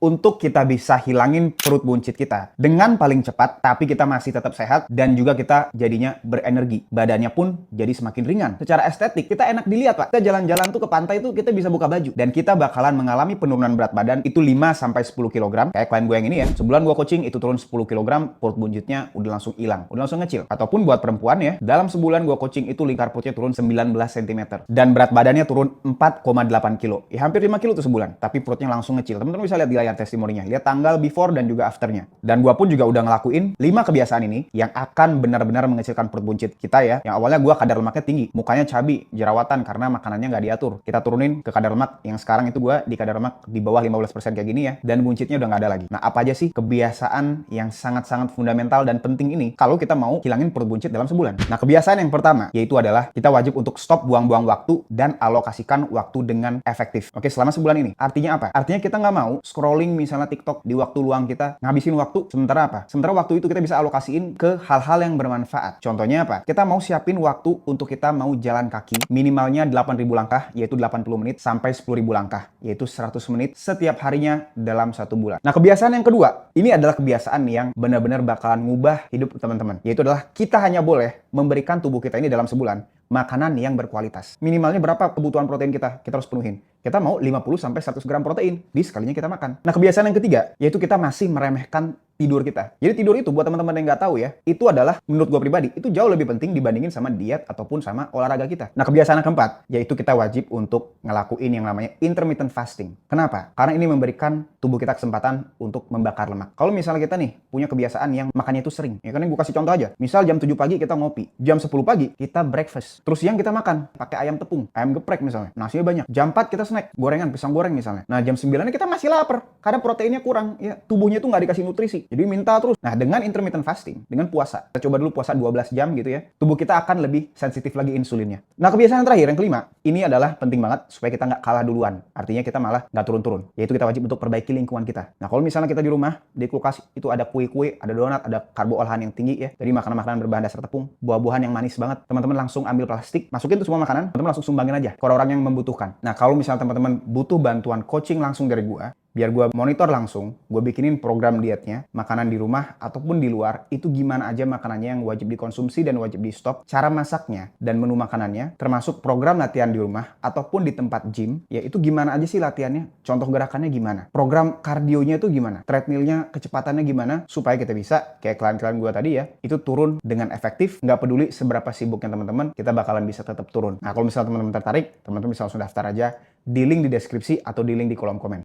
untuk kita bisa hilangin perut buncit kita dengan paling cepat, tapi kita masih tetap sehat dan juga kita jadinya berenergi. Badannya pun jadi semakin ringan. Secara estetik, kita enak dilihat, Pak. Kita jalan-jalan tuh ke pantai tuh kita bisa buka baju. Dan kita bakalan mengalami penurunan berat badan itu 5-10 kg. Kayak klien gue yang ini ya. Sebulan gue coaching itu turun 10 kg, perut buncitnya udah langsung hilang. Udah langsung ngecil. Ataupun buat perempuan ya, dalam sebulan gue coaching itu lingkar perutnya turun 19 cm. Dan berat badannya turun 4,8 kg. Ya hampir 5 kg tuh sebulan. Tapi perutnya langsung ngecil. Teman-teman bisa lihat di layar testimoninya. Lihat tanggal before dan juga afternya. Dan gua pun juga udah ngelakuin 5 kebiasaan ini yang akan benar-benar mengecilkan perut buncit kita ya. Yang awalnya gua kadar lemaknya tinggi, mukanya cabi, jerawatan karena makanannya nggak diatur. Kita turunin ke kadar lemak yang sekarang itu gua di kadar lemak di bawah 15% kayak gini ya. Dan buncitnya udah nggak ada lagi. Nah, apa aja sih kebiasaan yang sangat-sangat fundamental dan penting ini kalau kita mau hilangin perut buncit dalam sebulan? Nah, kebiasaan yang pertama yaitu adalah kita wajib untuk stop buang-buang waktu dan alokasikan waktu dengan efektif. Oke, selama sebulan ini. Artinya apa? Artinya kita nggak mau scrolling misalnya TikTok di waktu luang kita, ngabisin waktu, sementara apa? Sementara waktu itu kita bisa alokasiin ke hal-hal yang bermanfaat. Contohnya apa? Kita mau siapin waktu untuk kita mau jalan kaki, minimalnya 8.000 langkah, yaitu 80 menit, sampai 10.000 langkah, yaitu 100 menit setiap harinya dalam 1 bulan. Nah, kebiasaan yang kedua, ini adalah kebiasaan yang benar-benar bakalan ngubah hidup teman-teman, yaitu adalah kita hanya boleh memberikan tubuh kita ini dalam sebulan makanan yang berkualitas. Minimalnya berapa kebutuhan protein kita harus penuhin? Kita mau 50-100 gram protein di sekalinya kita makan. Nah, kebiasaan yang ketiga, yaitu kita masih meremehkan tidur kita. Jadi tidur itu buat teman-teman yang nggak tahu ya, itu adalah menurut gue pribadi, itu jauh lebih penting dibandingin sama diet ataupun sama olahraga kita. Nah, kebiasaan yang keempat, yaitu kita wajib untuk ngelakuin yang namanya intermittent fasting. Kenapa? Karena ini memberikan tubuh kita kesempatan untuk membakar lemak. Kalau misalnya kita nih punya kebiasaan yang makannya itu sering, ya kan gue kasih contoh aja. Misal jam 7 pagi kita ngopi, jam 10 pagi kita breakfast. Terus siang kita makan pakai ayam tepung, ayam geprek misalnya. Nasinya banyak. Jam 4 kita snack, gorengan, pisang goreng misalnya. Nah, jam 9 kita masih lapar karena proteinnya kurang. Ya, tubuhnya tuh nggak dikasih nutrisi. Jadi minta terus. Nah, dengan intermittent fasting, dengan puasa, kita coba dulu puasa 12 jam gitu ya, tubuh kita akan lebih sensitif lagi insulinnya. Nah, kebiasaan yang terakhir, yang kelima, ini adalah penting banget supaya kita nggak kalah duluan. Artinya kita malah nggak turun-turun. Yaitu kita wajib untuk perbaiki lingkungan kita. Nah, kalau misalnya kita di rumah, di kulkas itu ada kue-kue, ada donat, ada karbo olahan yang tinggi ya. Jadi makanan-makanan berbahan dasar tepung, buah-buahan yang manis banget. Teman-teman langsung ambil plastik, masukin tuh semua makanan, teman-teman langsung sumbangin aja ke orang yang membutuhkan. Nah, kalau misalnya teman-teman butuh bantuan coaching langsung dari gua, biar gue monitor langsung, gue bikinin program dietnya, makanan di rumah ataupun di luar, itu gimana aja makanannya yang wajib dikonsumsi dan wajib di stop, cara masaknya dan menu makanannya, termasuk program latihan di rumah ataupun di tempat gym, ya itu gimana aja sih latihannya, contoh gerakannya gimana, program kardionya itu gimana, treadmillnya kecepatannya gimana, supaya kita bisa, kayak klien-klien gue tadi ya, itu turun dengan efektif, nggak peduli seberapa sibuknya teman-teman, kita bakalan bisa tetap turun. Nah, kalau misalnya teman-teman tertarik, teman-teman bisa langsung daftar aja di link di deskripsi atau di link di kolom komen.